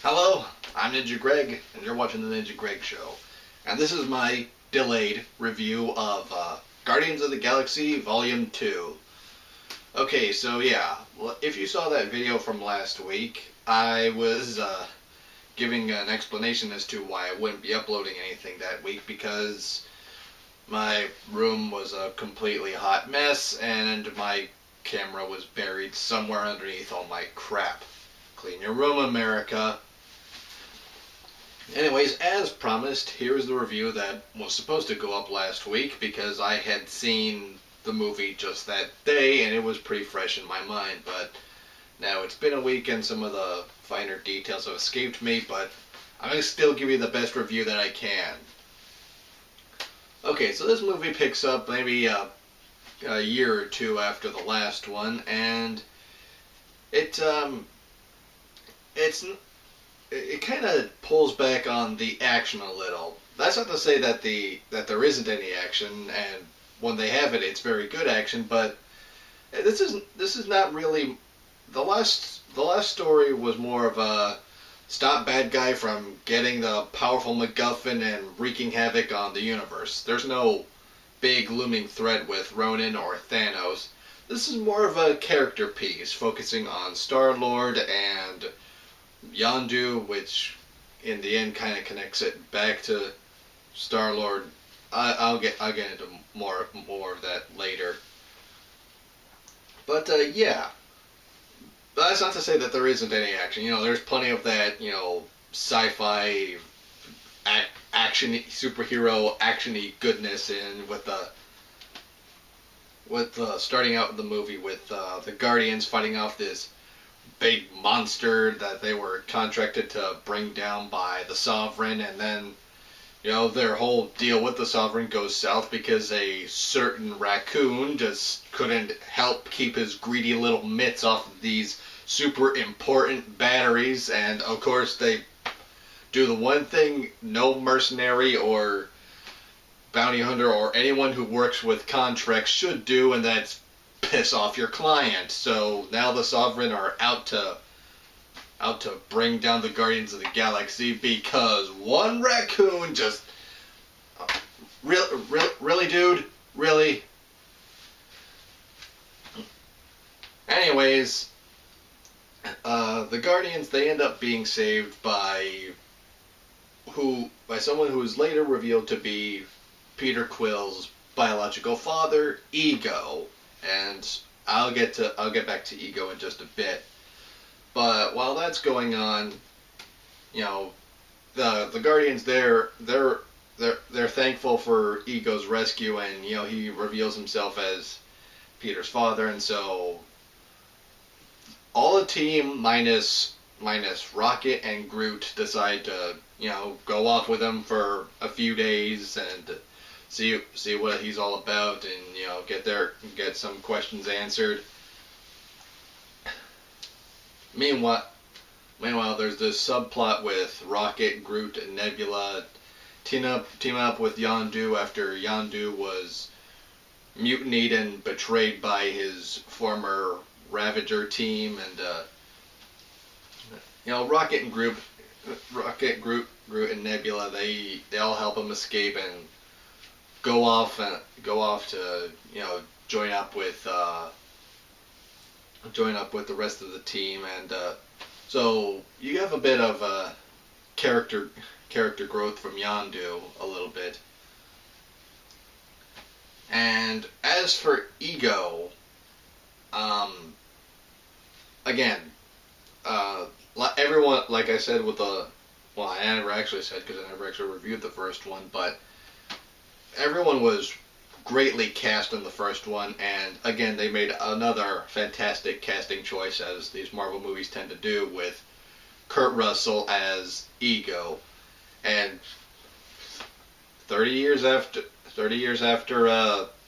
Hello, I'm Ninja Greg, and you're watching the Ninja Greg Show. And this is my delayed review of Guardians of the Galaxy Volume 2. Okay, so yeah, if you saw that video from last week, I was giving an explanation as to why I wouldn't be uploading anything that week because my room was a completely hot mess and my camera was buried somewhere underneath all my crap. Clean your room, America. Anyways, as promised, here's the review that was supposed to go up last week because I had seen the movie just that day and it was pretty fresh in my mind, but now it's been a week and some of the finer details have escaped me, but I'm going to still give you the best review that I can. Okay, so this movie picks up maybe a year or two after the last one, and it's it kind of pulls back on the action a little. That's not to say that there isn't any action, and when they have it, it's very good action. But this is not really the last story was more of a stop bad guy from getting the powerful MacGuffin and wreaking havoc on the universe. There's no big looming threat with Ronan or Thanos. This is more of a character piece, focusing on Star-Lord and Yondu, which in the end kind of connects it back to Star-Lord. I'll get into more of that later. But yeah, that's not to say that there isn't any action. You know, there's plenty of that. You know, sci-fi action, superhero actiony goodness in with starting out the movie with the Guardians fighting off this big monster that they were contracted to bring down by the Sovereign, and then, you know, their whole deal with the Sovereign goes south because a certain raccoon just couldn't help keep his greedy little mitts off of these super important batteries, and of course they do the one thing no mercenary or bounty hunter or anyone who works with contracts should do, and that's piss off your client. So now the Sovereign are out to bring down the Guardians of the Galaxy because one raccoon just really, dude, really. Anyways, the Guardians, they end up being saved by someone who is later revealed to be Peter Quill's biological father, Ego. And I'll get back to Ego in just a bit. But while that's going on, you know, the Guardians they're thankful for Ego's rescue, and you know he reveals himself as Peter's father, and so all the team minus Rocket and Groot decide to, you know, go off with him for a few days and see what he's all about, and you know get some questions answered. Meanwhile, there's this subplot with Rocket, Groot, and Nebula team up with Yondu after Yondu was mutinied and betrayed by his former Ravager team, and you know Rocket, Groot, and Nebula they all help him escape and go off to, you know, join up with the rest of the team, and so you have a bit of character growth from Yondu a little bit. And as for Ego, again, everyone, like I said with the, well, I never actually said because I never actually reviewed the first one, but everyone was greatly cast in the first one, and again, they made another fantastic casting choice, as these Marvel movies tend to do, with Kurt Russell as Ego. And 30 years after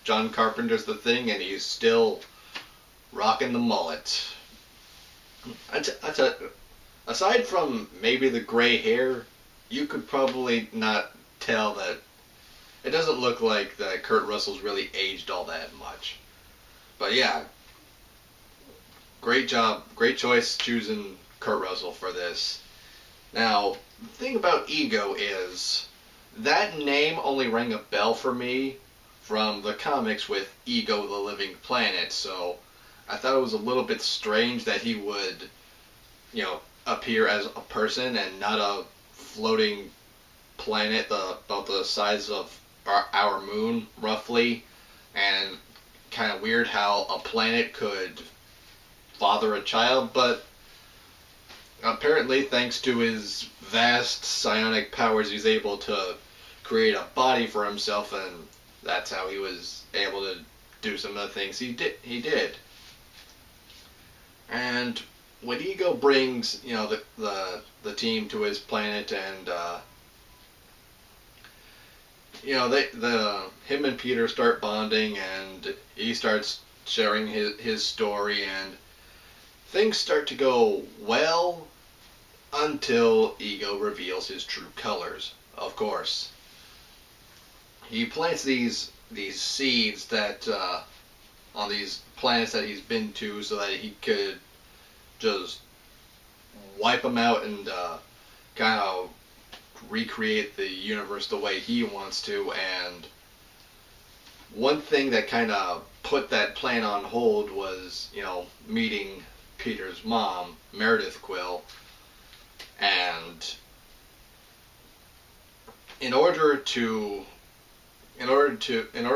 John Carpenter's The Thing, and he's still rocking the mullet. Aside from maybe the gray hair, you could probably not tell that. It doesn't look like that Kurt Russell's really aged all that much. But yeah, great job, great choice choosing Kurt Russell for this. Now, the thing about Ego is that name only rang a bell for me from the comics with Ego the Living Planet, so I thought it was a little bit strange that he would, appear as a person and not a floating planet about the size of our moon, roughly, and kind of weird how a planet could father a child, but apparently, thanks to his vast psionic powers, he's able to create a body for himself, and that's how he was able to do some of the things he did. And when Ego brings, the team to his planet, and the him and Peter start bonding, and he starts sharing his story, and things start to go well until Ego reveals his true colors. Of course, he plants these seeds that on these planets that he's been to, so that he could just wipe them out and kind of recreate the universe the way he wants to. And one thing that kind of put that plan on hold was, meeting Peter's mom, Meredith Quill, and in order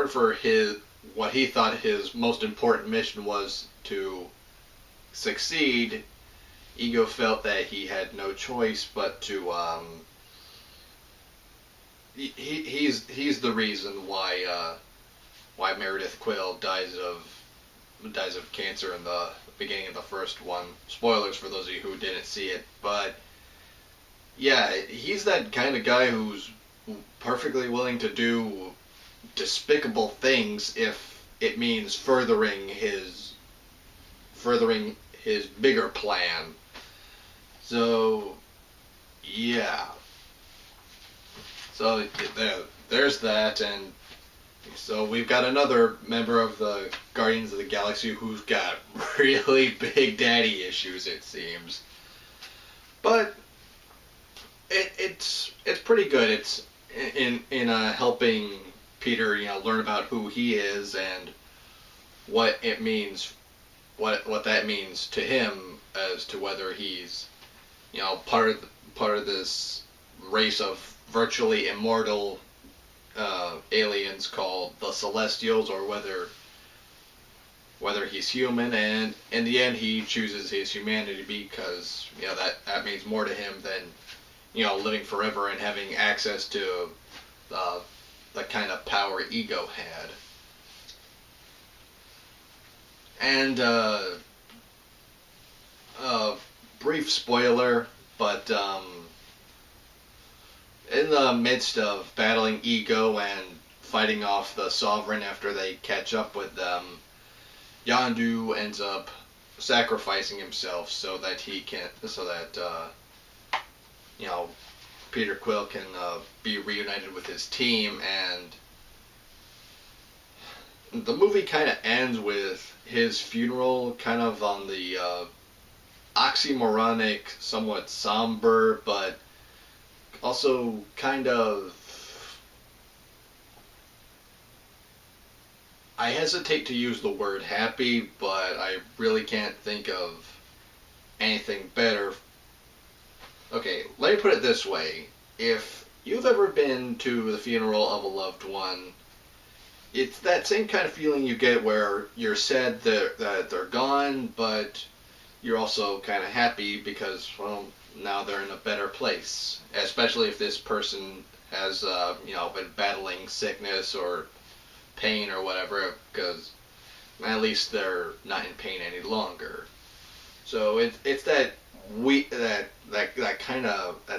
for his what he thought his most important mission was to succeed, Ego felt that he had no choice but to he's the reason why Meredith Quill dies of cancer in the beginning of the first one. Spoilers for those of you who didn't see it, but yeah, he's that kind of guy who's perfectly willing to do despicable things if it means furthering his bigger plan. So yeah, so there's that, and so we've got another member of the Guardians of the Galaxy who's got really big daddy issues, it seems. But it's pretty good. It's in helping Peter, learn about who he is and what it means, what that means to him as to whether he's, part of this race of virtually immortal aliens called the Celestials, or whether he's human. And in the end, he chooses his humanity because that means more to him than living forever and having access to the kind of power Ego had. And brief spoiler, but in the midst of battling Ego and fighting off the Sovereign after they catch up with them, Yondu ends up sacrificing himself so that Peter Quill can be reunited with his team. And the movie kind of ends with his funeral, kind of on the oxymoronic, somewhat somber, but also kind of, I hesitate to use the word happy, but I really can't think of anything better. Okay, let me put it this way. If you've ever been to the funeral of a loved one, it's that same kind of feeling you get where you're sad that they're gone, but you're also kind of happy because, well, now they're in a better place. Especially if this person has, been battling sickness or pain or whatever, because at least they're not in pain any longer. So it's that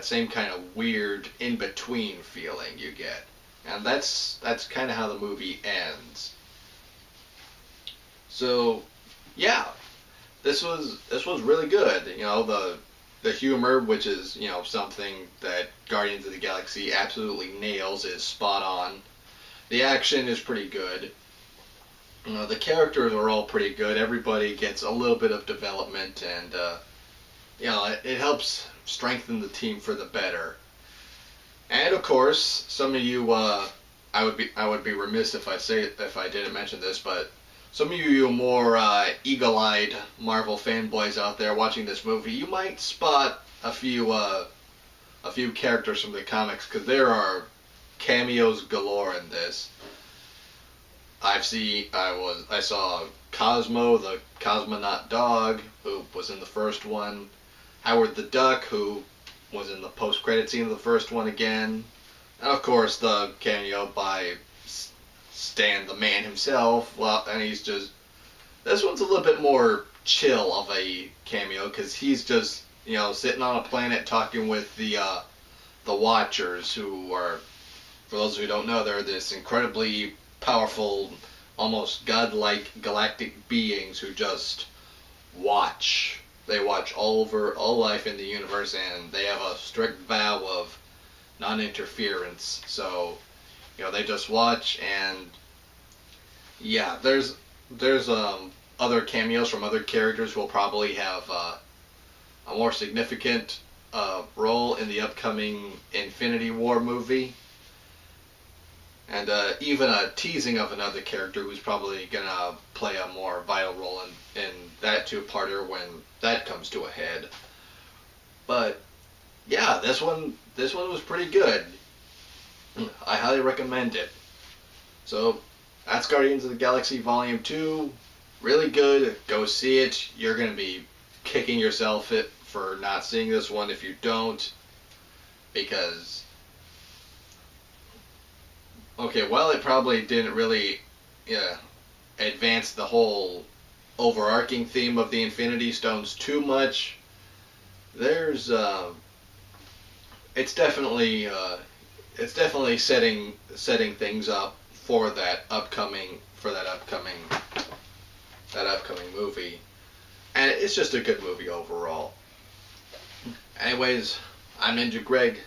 same kind of weird in between feeling you get, and that's kind of how the movie ends. So yeah, this was really good. The humor, which is something that Guardians of the Galaxy absolutely nails, is spot on. The action is pretty good. The characters are all pretty good. Everybody gets a little bit of development, and it helps strengthen the team for the better. And of course, some of you, I would be remiss if I didn't mention this, but some of you more eagle-eyed Marvel fanboys out there watching this movie, you might spot a few characters from the comics, because there are cameos galore in this. I saw Cosmo, the cosmonaut dog, who was in the first one. Howard the Duck, who was in the post-credit scene of the first one again. And of course, the cameo by Stan the Man himself. Well, and he's just, this one's a little bit more chill of a cameo, because he's just, sitting on a planet talking with the Watchers, who are, for those who don't know, they're this incredibly powerful, almost godlike galactic beings who just watch. They watch all life in the universe, and they have a strict vow of non-interference. So, they just watch, and yeah, there's other cameos from other characters who will probably have a more significant role in the upcoming Infinity War movie. And even a teasing of another character who's probably going to play a more vital role in that two-parter when that comes to a head. But, yeah, this one was pretty good. I highly recommend it. So, that's Guardians of the Galaxy Volume 2. Really good. Go see it. You're going to be kicking yourself for not seeing this one if you don't. Because, okay, while it probably didn't really advance the whole overarching theme of the Infinity Stones too much, there's it's definitely setting things up for that upcoming movie, and it's just a good movie overall. Anyways, I'm Ninja Greg.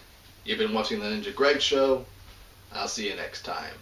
You've been watching the Ninja Greg Show. I'll see you next time.